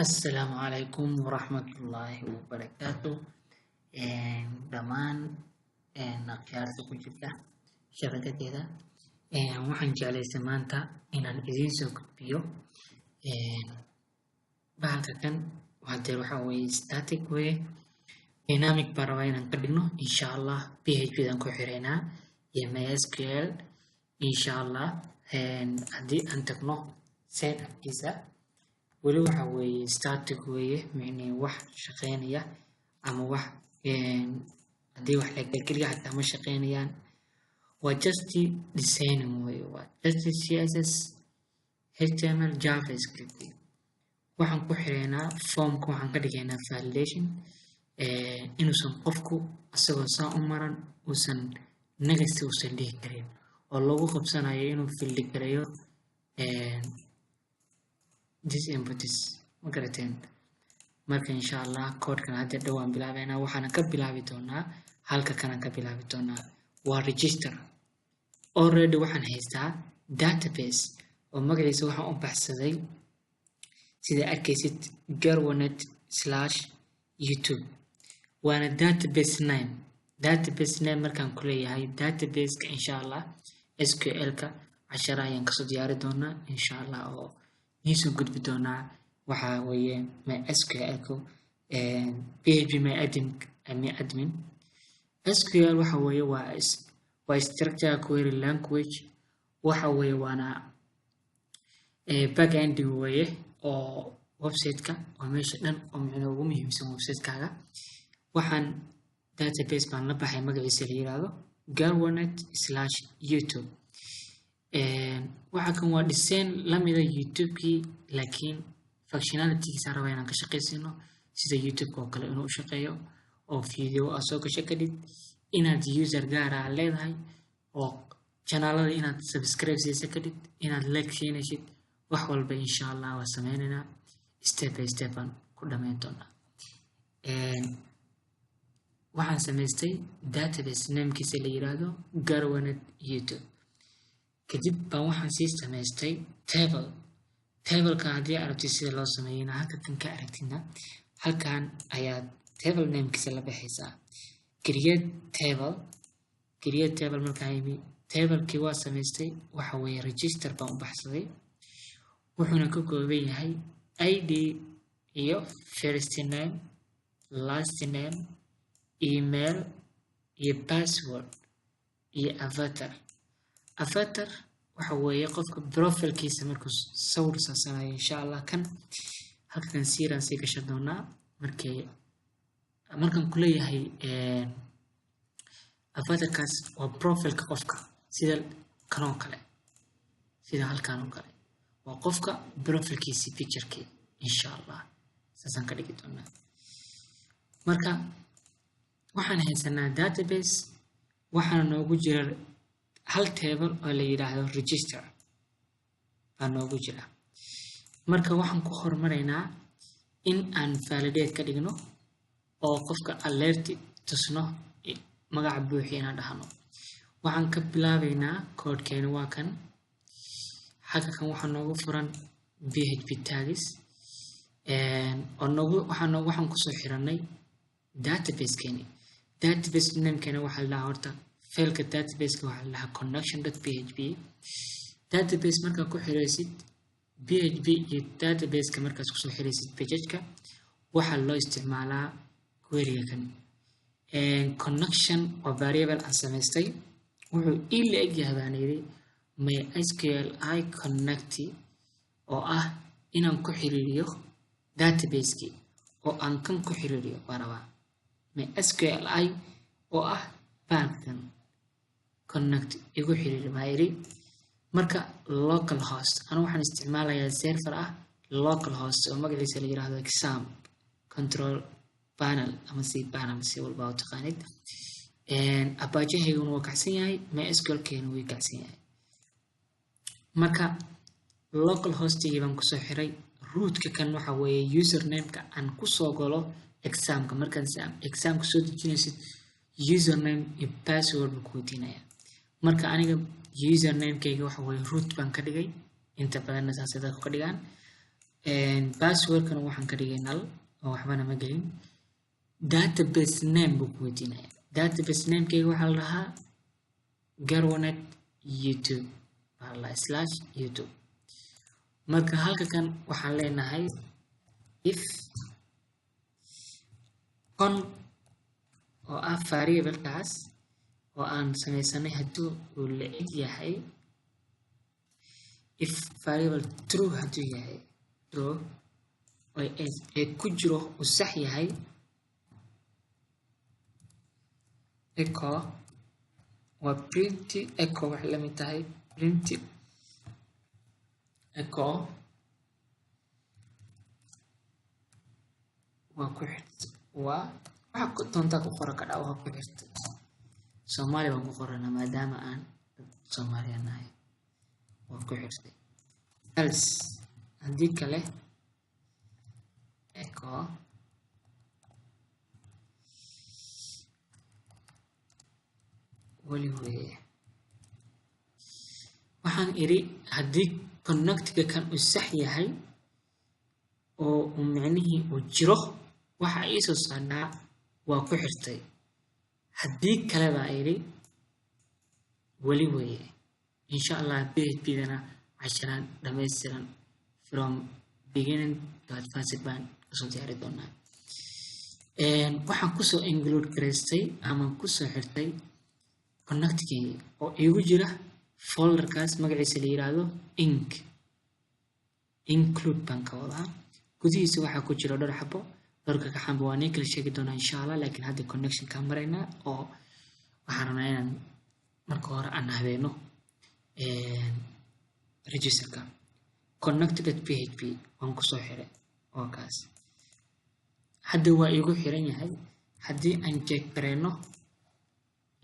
السلام عليكم ورحمة الله وبركاته. دمان نقيارتو كجبتا شبكة كده. waxaan jeclaysa maanta inaan idiin soo gudbiyo bahalka kan waxa weeye static way dynamic baan rabaa inaan ka dhigno insha allah php dan ku xireynaa iyo mysql insha allah haddii aan tagno setupkiisa weli waxa weeye static weeye micnii wax shaqeynaya ama wax haddii wax la gelgeliya xataa ma shaqeynayaan waa just designing way waa just css html javascript waxaan ku xireynaa formka waxaan ka dhigaynaa validation inuusan qofku asagoo saa u maran uusan negative uusan dhihi karin oo lagu qabsanayo inuu fildi gareeyo this inputs ma garateen marka insha allah koodkan hadda dhawaan bilaabeynaa waxaana ka bilaabi doonaa halka kanaan ka bilaabi doonaa waa register already waxaan haystaa database oo magaciisa waxaan u baxsaday sida arkaysid garwanet/youtube waana database name markaan ku leeyahay databaseka insha allah sql-ka cashara ayaan kasoo diyaari doonaa insha allah oo niisoo gudbi doonaa waxaa weeye mysql-ku php admin SQL waxa weeye waa structure query language waxa weeye waana backend weeye oo website-ka oo meesha dhan oo micno ugu muhiimsan website-kaaga waxaan database baan la baxay magaciisa la yiraahdo garwanet/youtube waxa kan waa design lamida youtube-kii laakiin functionality-giisa rabaa inaan ka shaqeysino sida youtube oo kale inuu u shaqeeyo oo video aad soo gasho kadib inaad user gaar ah leedahay oo channelada inaad subscribe siiso kadib inaad like siinaysid wax walba insha allah waa sameynaynaa step by step aan ku dhameyn doonaa waxaan samaystay database namekiisa la yiraahdo garwanet youtube kadib baan waxaan sii samaystay tableka haddii aragtid sida loo sameeyana halka kan ka aragtidna halkan ayaad table namekiisa la baxaysaa create table markaan yimi tablekii waa samaystay waxa weeye register baan u baxsaday wuxuuna ka kooban yahay id iyo first name last name email iyo password iyo avatar waxa weeye qofka profilkiisa markuu sawir saasanayo insha allah kan halkan siiraan sii gashan doonaa markaan ku leeyahay avatarkaas waa profilka qofka sida kanoo kale sida halkan oo kale waa qofka profilkiisi picturekii insha allah saasaan ka dhigi doonaa marka waxaan haysanaa database waxaana noogu jira hal table oo la yiraahdo register baa noogu jira marka waxaan ku hormaraynaa in aan validate ka dhigno oo qofka alert tusno magaca buuxi inaan dhahno waxaan ka bilaabaynaa koodkeena waa kan xagga kan waxaa noogu furan php tags waxaan kusoo xiranay database namekeena waxaa la dhahaa horta failka databaseka waxaa la dhahaa connection.php database markaa ku xiraysid php iyo databaseka markaas kusoo xiraysid pageka waxaa loo isticmaalaa queryga kan connection waa variable aan samaystay wuxuu ii la egyahay baan yidhi mysqli connect oo ah inaan ku xiriiriyo database-kii oo aan kan ku xiriiriyo baan rabaa mysqli oo ah baankan connect igu xiriiri baa yidhi marka local host anu waxaan isticmaalayaa server ah local host oo magaciisa la yiraahdo exam control panel ama panel si walba oo taqaanid apache-hayguna waa kacsan yahay mysql-keena way kacsan yahay marka local hostigii baan kusoo xiray rootka kan waxa weeye username-ka aan kusoo galo examka markaan examka soo dejinaysid username iyo password buu ku weydiinaya marka aniga username-kayga waxa weeye root baan ka dhigay inta badanna saas dadku ka dhigaan password kan waxaan ka dhigay null oo waxbana ma gelin. Database name buu ku weydiinaya. Database name kayga waxaa la dhahaa Garwanet YouTube /YouTube. marka halka kan waxaan leenahay if con oo ah variable kaas oo aan sameysanay hadduu uu la eg yahay if variable true hadduu yahay true oo ay ku jiro uu sax yahay echo waa print echo wax la mid tahay print echo waa ku xirta waa waxa ku doonta ku qoran ka dhaw ku xirta Soomaali waan ku qoranaa maadaama aan Soomaaliyan nahay waa ku xirtay else haddii kale echo wali weeye waxaan iri haddii connectiga kan uu sax yahay oo uu micnihii uu jiro waxa ay soo saarnaa waa ku xirtay haddii kale baa iri wali weeye insha Allah PHP-dana casharaan dhammaystiran from beginning to advanced baan kasoo diyaari doonaa waxaan kusoo include gareystay ama kusoo xirtay connectigii oo igu jira folderkaas magaciisa la yiraahdo include baan ka wadaa gudihiisa waxaa ku jira dhowr xabo dhowrka ka xamba waa kala sheegi doonaa insha Allah laakiin hadda connection ka marayna oo waxaan rabnaa inaan marka hore aan habeeno registerka connected.php waan ku soo xiray oo kaas hadda waa igu xiran yahay haddii aan check gareyno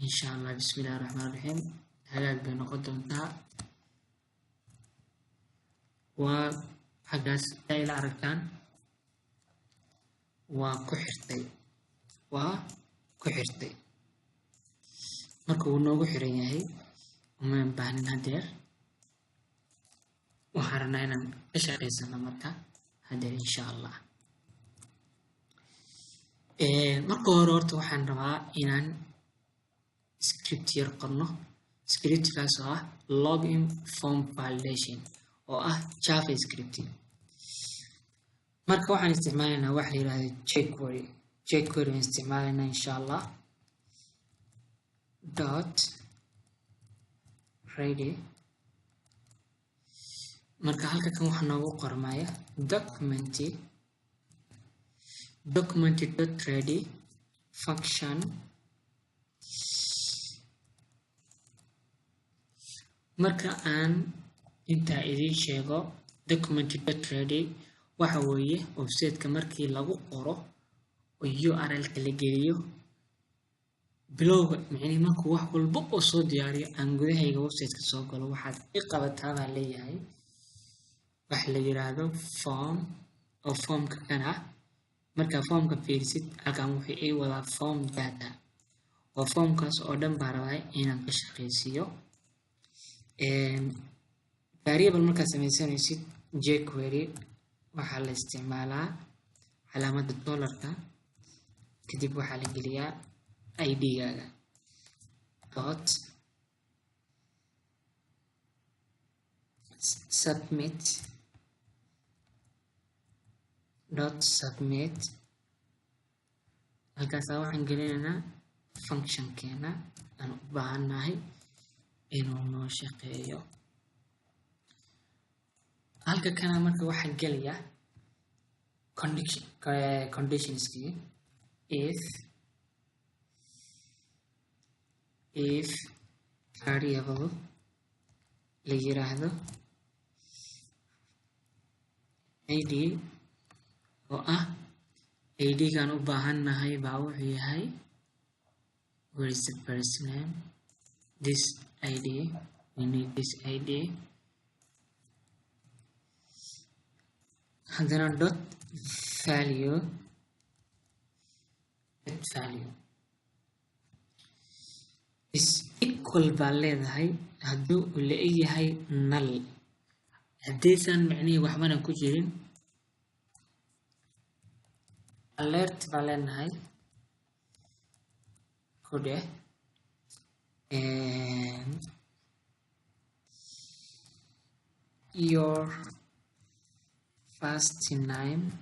insha Allah bismillahir rahmanir rahim hagaag bay noqon doontaa waa xagaas ay la aragtaan waa ku xirtay marka uu noogu xiran yahay uma baahnin hadeer waxaan rabnaa inaan ka shaqeysano marka hadeer insha Allah marka hore horta waxaan rabaa inaan script yar qorno script kaas oo ah login form validation oo ah JavaScript marka waxaan isticmaalaynaa wax la yiraahdo jQuery aan isticmaalaynaa insha Allah .ready marka halka kan waxaa noogu qormaya document.ready function marka aan inta idin sheego document.ready waxa weeye website-ka markii lagu qoro oo URL-ka la geliyo bilowga macnaheedu markuu wax walba oo soo diyaariyo aan gudahayga website-ka soo galo waxaad i qabataa baa leeyahay wax la yiraahdo form oo formka kana marka formka fiirisid halkan wuxuu ay wada form data oo formkaas oo dhan baa rabaa inaan ka shaqeysiiyo variable marka sameysanaysid jQuery waxaa la isticmaalaa calaamadda dollarka kadib waxaa la geliyaa ID-gaaga submit halkaas waxaan gelinaynaa functionkeena aan u baahannahay inuu noo shaqeeyo halka kana marka waxaan geliyaa conditionskii if variable la yiraahdo id oo ah id-gaan u baahannahay baa wuxuu yahay where is the first name this id we need this id haddana dot value is equal baa leedahay hadduu uu la yahay null haddaysan macnihii waxbana ku jirin alert baa kudhe and your first name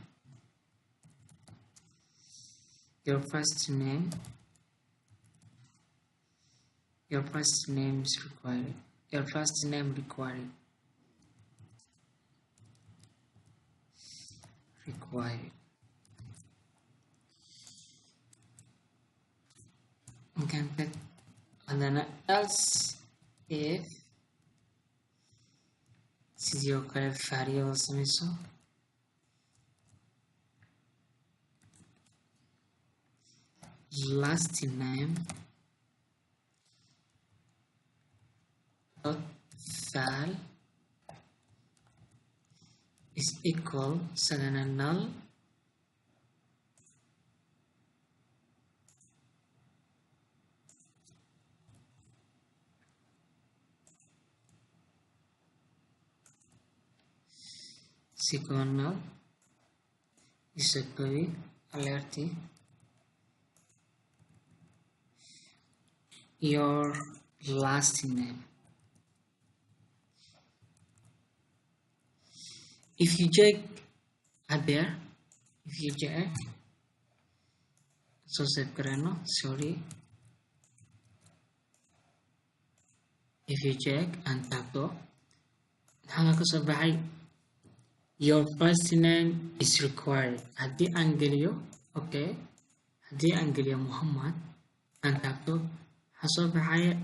is required. Your first name required. Okay, and then else if sidoo kale variable sameyso last name dot val is equal sagana null null is equal alert your last name. If you check there, so save karano, sorry. If you check and tap to, your first name is required. Hadi Angelio, okay. Hadi Angelio Muhammad and tap to,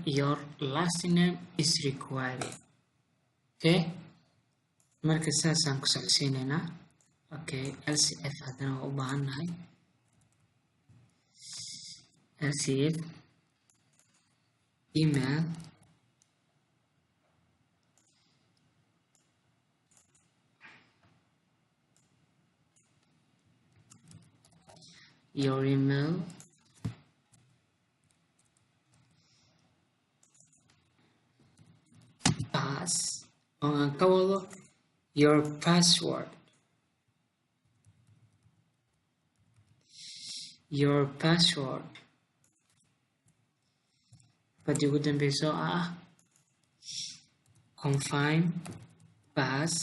your last name is required. Okay. Marka saasaan ku socodsiinaynaa. Okay, LCF haddana waa u baahannahay. LCF email your email pass ka wado your password badi ugu dambeyso confirm pass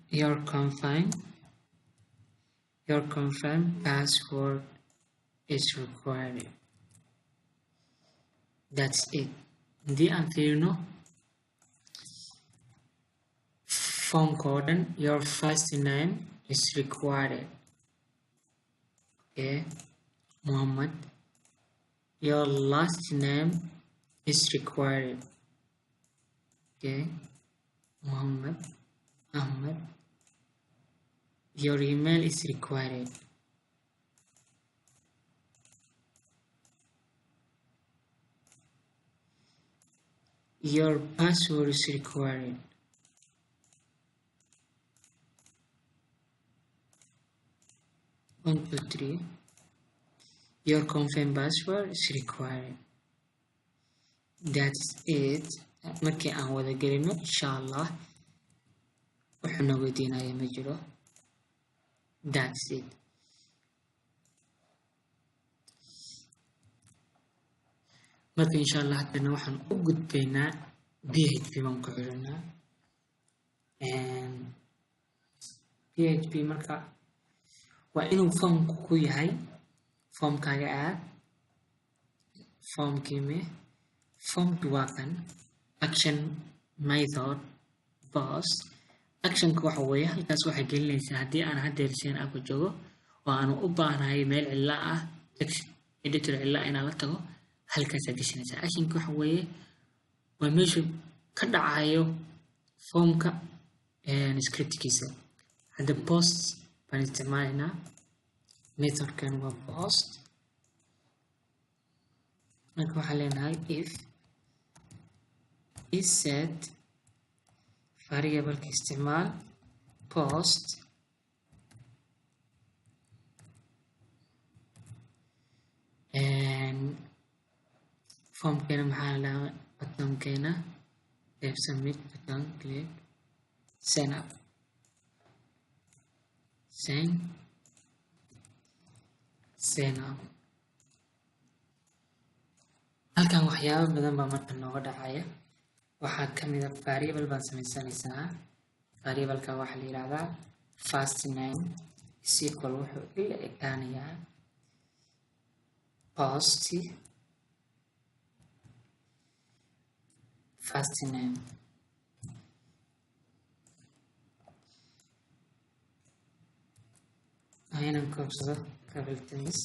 your confirmed password is required. That's it. The Anthino form code, your first name is required. Okay, Muhammad. Your last name is required. Okay, Muhammad, Ahmed. Your email is required. Your password is required. One, two, three. Your confirmed password is required. That's it. Markii aan wada gelino inshallah wuxuuna weydiinaya ma jiro. That's it. Marka inshallah haddana waxaan u gudbaynaa PHP baan ku xiranaa. PHP marka waa inuu formku ku yahay formkaaga aad formki waa kan action method post actionka waxa weeye halkaas waxay gelinaysaa haddii aan hadeersiin ku joogo oo aan u baahanahay meel cilla ah editor cilla inaan la tago halkaas aad gashanaysaa. actionka waxa weeye waa meesha ka dhacayo formka scriptkiisa. hadda post baan isticmaalaynaa methodkan waa post. marka waxaan leenahay if is set variable isticmaal post and formkeena maxaa la buttonkeena submit button click sign up. sign up. halkan waxyaabo badan baa marka nooga dhacaya. waxaa ka mid ah variable baan samaysanaysaa. variable-ka waxaa la yiraahdaa first name is equal wuxuu ila ekaanayaa post first name. aynan koobsado kabaltamis.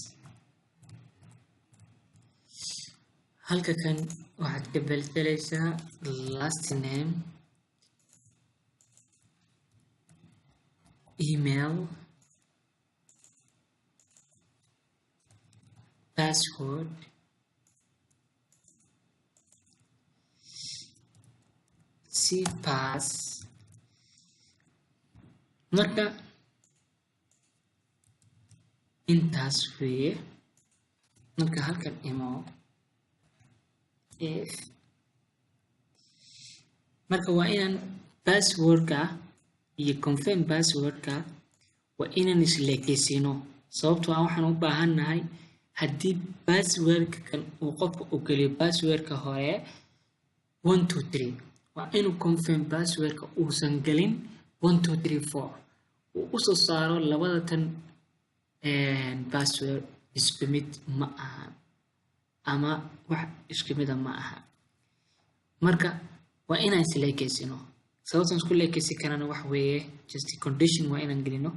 halka kan waxaad ka bedelaysaa last name, email, password, cpass. marka intaas weeye. marka halkan imo if marka waa inaan passwordka iyo confirm passwordka waa inaan isleekaysiino, sababtoo ah waxaan u baahannahay haddii passwordka kan uu qofka u geliyo passwordka hore 1 2 3 waa inuu confirm passwordka uusan gelin 1 2 3 4 uu usoo saaro labada tan password isku mid ma aha ama wax isku mid ma aha. marka waa inaan isleekaysino. sababtan isku leekaysi karana wax weeye just condition waa inaan gelino.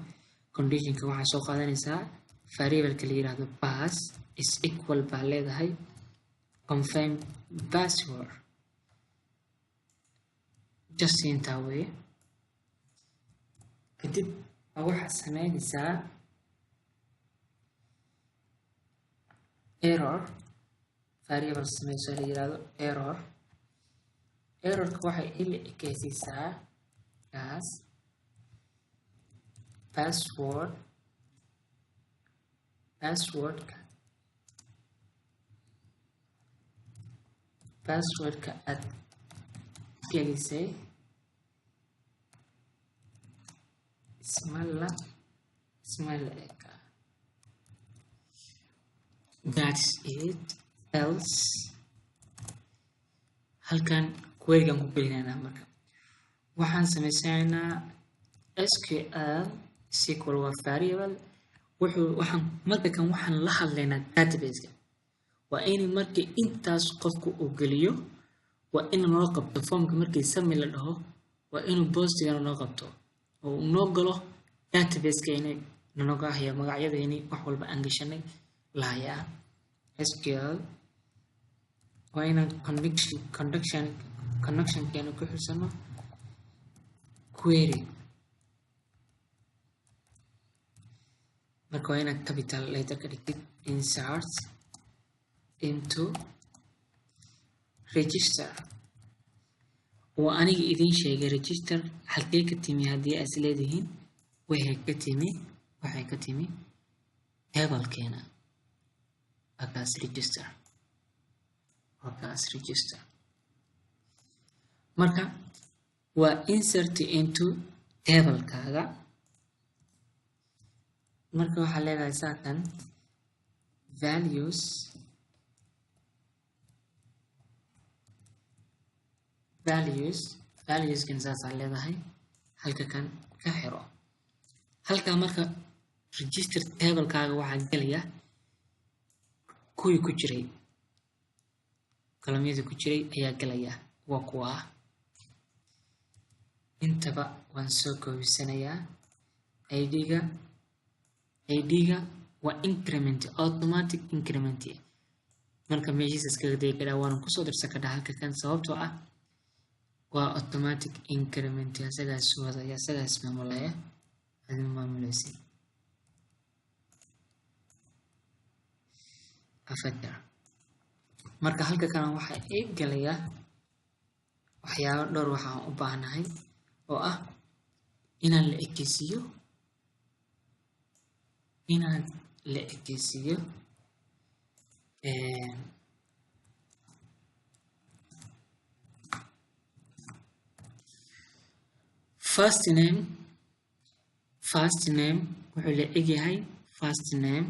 conditionka waxaa soo qaadanaysaa variable-ka la yiraahdo pass is equal baa leedahay confirm password. just intaa weeye. kadib waxaad sameynaysaa error variable sameyso la yiraahdo error. errorka waxay ila ekaysiisaa kaas passwordka aad gelisay isma la eka. that's it. else halkan query-gan ku gelinaynaa. marka waxaan sameysanaynaa SQL SQL waa variable. marka kan waxaan la hadlaynaa database-ka. waa in markii intaas qofku uu geliyo waa in loo qabto formka. markii submit la dhaho waa inuu post-gan loo qabto oo uu noo galo database-ka inay nooga haya magacyadeeni wax walba aan gashanay la hayaa. SQL waa inaan connection-keena ku xusano query. marka waa inaad capital letter ka dhigtid insert into register. waa aniga idin sheegay register halkee ka timi. haddii aad isleedihiin waxay ka timi table-keena. akaas register. marka waa insert into table-kaaga. marka waxaa leedahay saatan valueskan saasaa leedahay. halka kan ka xiro. halkaa marka register table-kaaga waxaa gelaya kuwii ku jiray kalamyada ku jiray ayaa gelaya. waa kuwa intaba waan soo koobisanayaa. id-ga waa increment, automatic increment. marka meeshiisa iskaga degi karaa waana kusoo dirsan karaa halka kan, sababtoo ah waa automatic increment. asagaas wadaya, asagaas maamulaya, adin maamulaysa. marka halka kan waxaa ii galaya waxyaabo dhowr waxaan u baahanahay oo ah inaan la ekeysiiyo first name, first name wuxuu la eg yahay first name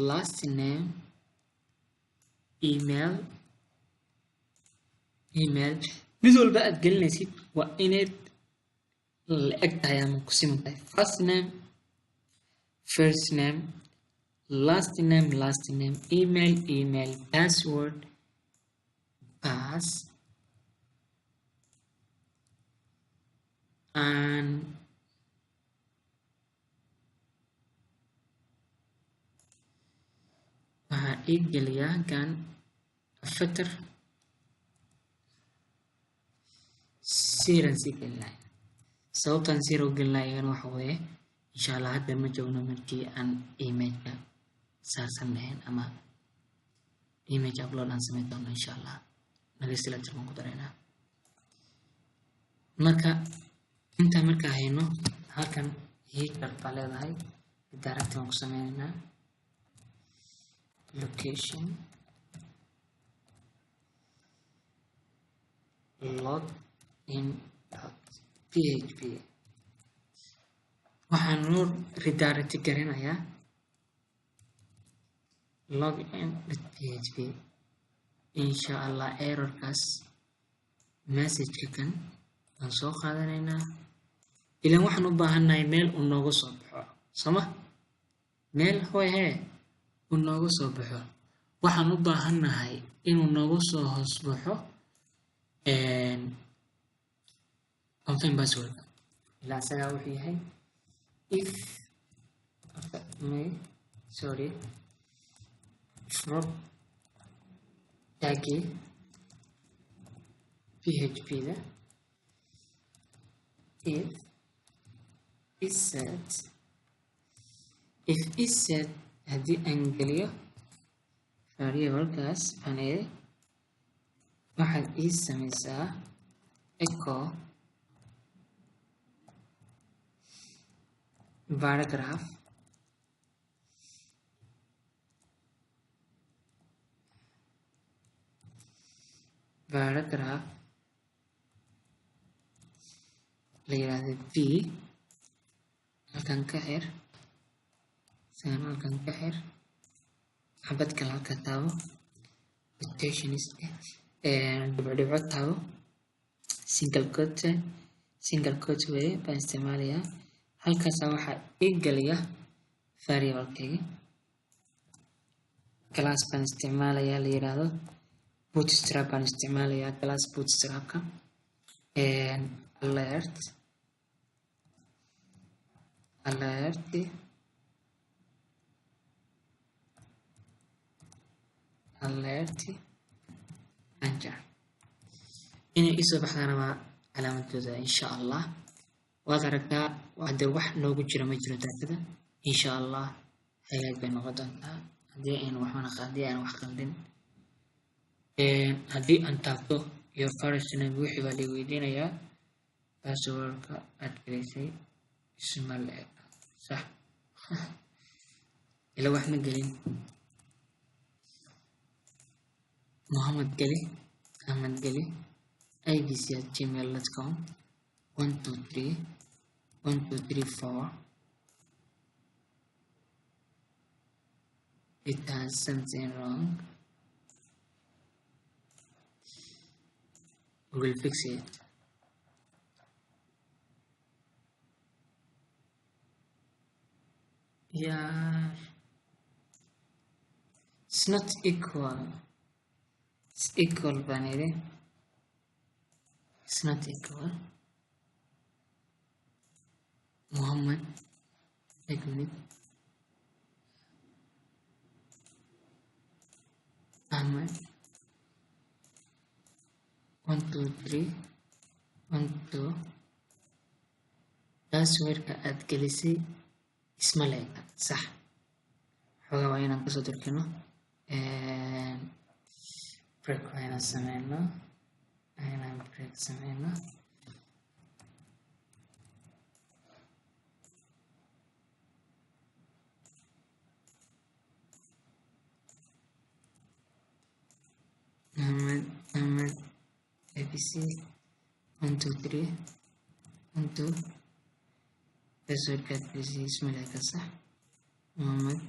last name email mid walba aad gelinaysid waa inaad la eg tahay ama ku siman tahay first name last name email password and waxaa ii geliyaa kan after siran si gelinaya sababtan zero gelinayana waxa weeye insha Allah hadda ma joogno markii aan image saasan lahayn ama image upload aan sameyn doono insha Allah naga select ku dareena marka inta marka hayno halkan header baa leedahay direct aan ku sameeynaa location login.php waxaan noo redirect garanayaa login.php insha Allah errorkaas message kan aan soo qaadanaynaa ilaan waxaan u baahanahay meel uu nooga soo baxo sama meel uu nooga soo baxo waxaan u baahanahay inuu nooga soo hoos baxo confirm password ilaa asagaa wuxuu yahay if from tagi php da if is set haddii aan geliyo variablekas aan waxaad ii sameysaa echo paragraph la yiraahdo v halkan ka xir xabad kale halka taabo rotationist dhibco taabo single quote way baan isticmaalayaa halkaas waxaa ii galiya variable-kayga class baan isticmaalayaa la yiraahdo bootstrap baan isticmaalayaa class bootstrapka alert enter inay isoo baxdana waa calaamadooda insha Allah waad aragtaa hadda wax noogu jira ma jiro daatada insha Allah hagaag bay noqon doontaa haddii aan wax qaldin haddii aan taabto your first name wixii baa la weydiinayaa passwordka aad gelisay isma leeg صح إلا واحنا قلين محمد قلي أحمد قلي abc@gmail.com 1 2 3 1 2 3 4 it has something wrong we'll fix it yeah it's not equal it's equal vanity it's not equal Muhammad एक minute Ahmad 1 2 3 1 2 password ka aad gelisay isma leega sax xogaa waa inaan kasoo durkino break waa inaan sameyno ABC 1 2 3 1 2 passwordkaad gelisay ismailaa ka sax Mohammed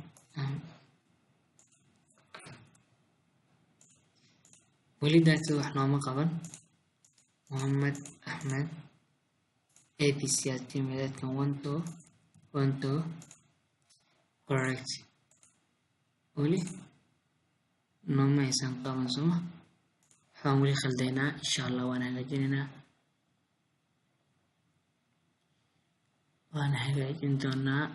weli data wax nooma qaban Mohammed Ahmed ABC estimatekan 1 2 correct weli nooma aysan qaban soma waxaan weli khaldaynaa insha Allah waan hagaajin doonaa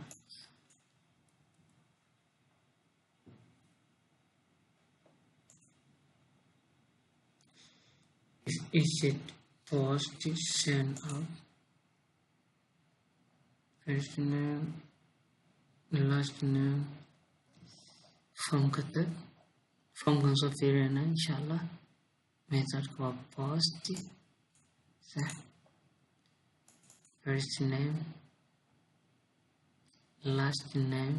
is it positive send out first name last name formkan soo fiirinaa insha Allah methodka waa positive صح first name last name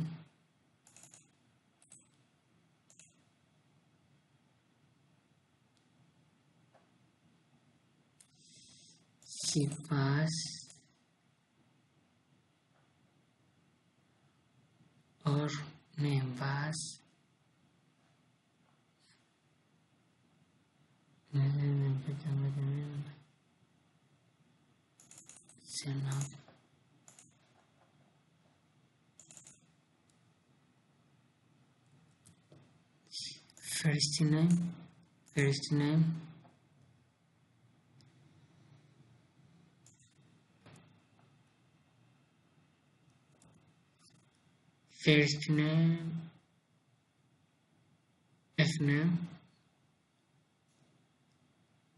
pass or name pass send out first name first name F name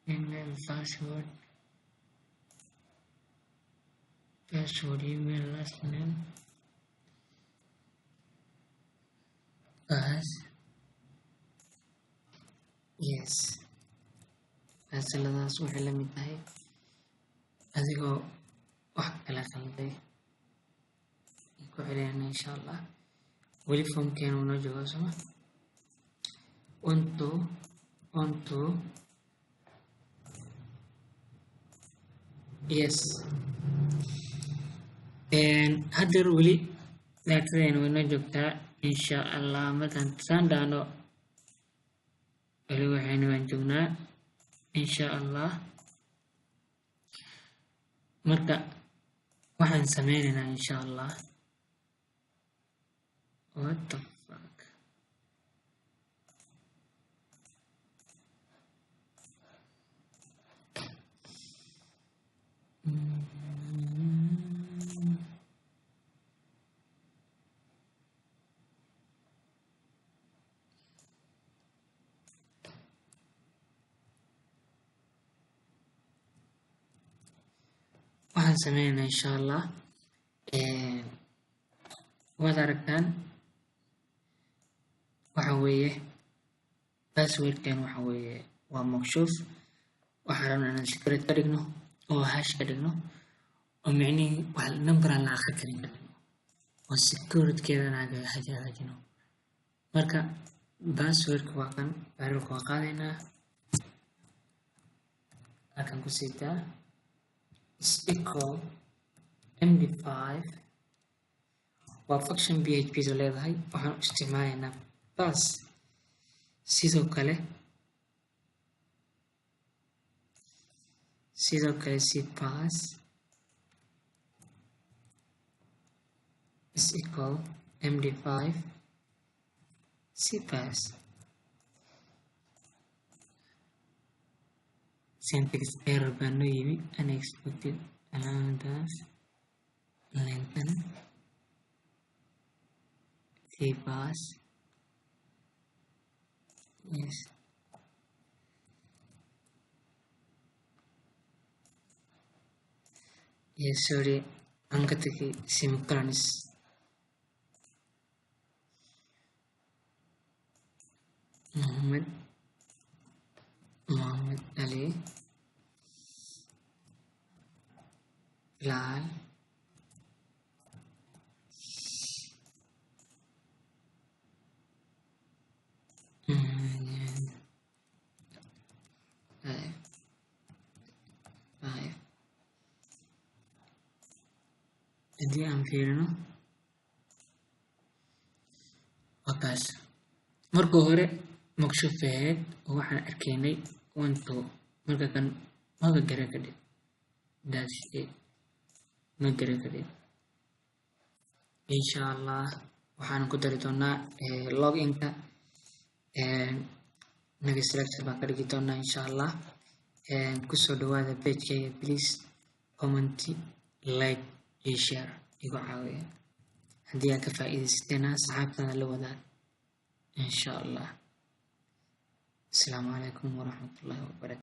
email password email last name pass yes asaladaas waxay la mid tahay adigoo wax kala khalday ku celiyana insha Allah weli formkeena una joogo soma 1 2 yes haddeer weli daatadeena wayna joogtaa insha Allah markaan saan dhaano weli waxayna waan joognaa insha Allah marka waxaan sameynaynaa insha Allah what the fuck waxaan sameynaynaa insha Allah waad aragtaan waxa weeye passwordkan waxa weeye waa makshuuf waxaan rabnaa inaan secret ka dhigno oo hash ka dhigno oo micnihi wax number aan la akhri karin ka dhigno oo securitykeedana hagaajino marka passwordka waa kan baralka waa qaadaynaa halkan ku siitaa is equal md5 waa function php soo leedahay waxaan isticmaalaynaa pass sidoo kale cpass is equal md5 cpass syntax error baa noo yimi unexpected allowance lengthen cpass yes yes sorry aan ka tagay semicolons Mohammed Ali Lal haddii aan fiirino wakaas marka hore makshuf ahayd oo waxaan arkaynay 1 2 marka kan maga gara ka dhig that's it ma gara ka dhig insha Allah waxaan ku dari doonaa login-ka next lecture baan ka dhigi doonaa insha Allah kusoo dhawaada page-kayga please comment like iyo share igu caawiya haddii aad ka faa'iidaysatayna asxaabtaada la wadaag insha Allah. Assalamu alaikum warahmatullahi wabarakatuh.